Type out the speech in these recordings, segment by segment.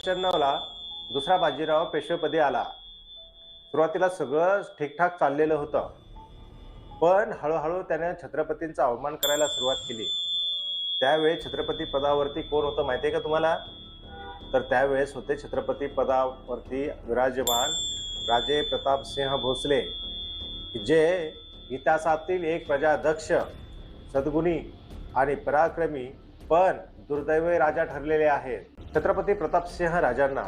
ला दुसरा बाजीराव पेशवेपदी आला. सुरुवातीला सगळं ठीकठाक चाललेलं होतं, पण हळूहळू त्याने छत्रपतींचा अवमान करायला सुरुवात केली. त्यावेळी छत्रपती पदावरती कोण होतं माहिती आहे का तुम्हाला? तर त्यावेळेस होते छत्रपती पदावरती विराजमान राजे प्रतापसिंह भोसले, जे इतिहासातील एक प्रजादक्ष, सद्गुणी आणि पराक्रमी पण दुर्दैवी राजा ठरलेले आहेत. छत्रपती प्रतापसिंह राजांना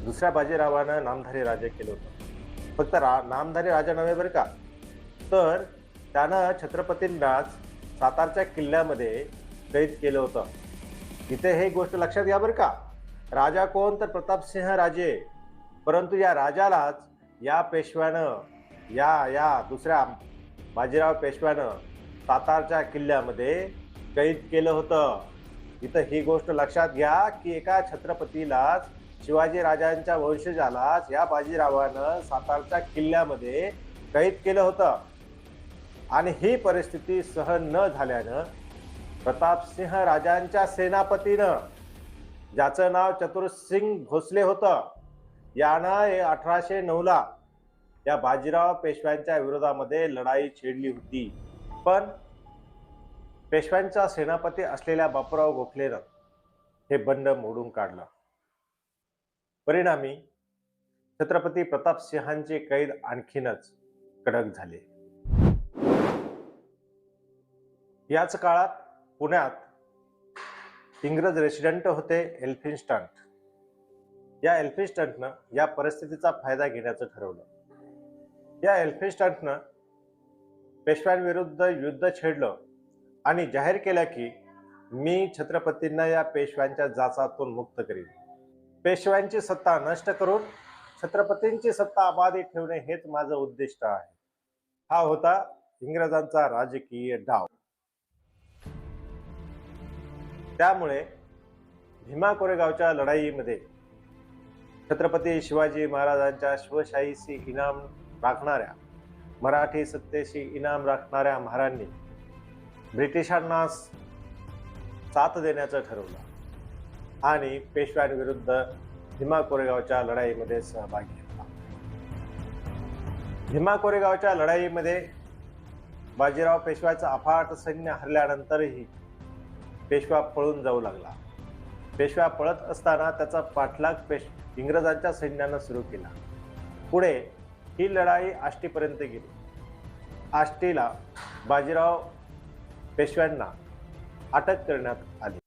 दुसऱ्या बाजीरावानं नामधारी राजे केलं होतं. फक्त नामधारी राजा नव्हे बरं का, तर त्यानं छत्रपतींनाच सातारच्या किल्ल्यामध्ये कैद केलं होतं. इथे हे गोष्ट लक्षात घ्या बरं का. राजा कोण? तर प्रतापसिंह राजे. परंतु या राजालाच या पेशव्यानं, या दुसऱ्या बाजीराव पेशव्यानं सातारच्या किल्ल्यामध्ये कैद केलं होतं. इथं ही गोष्ट लक्षात घ्या की एका छत्रपतीलाच, शिवाजी राजांच्या वंशजालाच या बाजीरावानं सातारच्या किल्ल्यामध्ये कैद केलं होतं. आणि ही परिस्थिती सहन न झाल्यानं प्रतापसिंह राजांच्या सेनापतीनं, ज्याचं नाव चतुरसिंग भोसले होतं, यानं 1809 या बाजीराव पेशव्यांच्या विरोधामध्ये लढाई छेडली होती. पण पेशव्यांचा सेनापती असलेल्या बापूराव गोखलेनं हे बंड मोडून काढलं. परिणामी छत्रपती प्रतापसिंहांची कैद आणखीनच कडक झाली. याच काळात पुण्यात इंग्रज रेसिडेंट होते एल्फिन्स्टन. या एल्फिन्स्टननं या परिस्थितीचा फायदा घेण्याचं ठरवलं. या एल्फिन्स्टननं पेशव्यांविरुद्ध युद्ध छेडलं आणि जाहीर केलं की मी छत्रपतींना या पेशव्यांच्या जाचातून मुक्त करीन. पेशव्यांची सत्ता नष्ट करून छत्रपतींची सत्ता अबाधित ठेवणे हेच माझं उद्दिष्ट आहे. हा होता इंग्रजांचा राजकीय डाव. त्यामुळे भीमा कोरेगावच्या लढाईमध्ये छत्रपती शिवाजी महाराजांच्या शिवशाहीशी इनाम राखणाऱ्या, मराठी सत्तेशी इनाम राखणाऱ्या महाराजांनी ब्रिटिशांना साथ देण्याचं ठरवलं आणि पेशव्यांविरुद्ध भीमा कोरेगावच्या लढाईमध्ये सहभाग घेतला. भीमा कोरेगावच्या लढाईमध्ये बाजीराव पेशव्याचं अफाट सैन्य हरल्यानंतरही पेशवा पळून जाऊ लागला. पेशवा पळत असताना त्याचा पाठलाग इंग्रजांच्या सैन्यानं सुरू केला. पुढे ही लढाई आष्टीपर्यंत गेली. आष्टीला बाजीराव पेशव्यांना अटक करण्यात आली.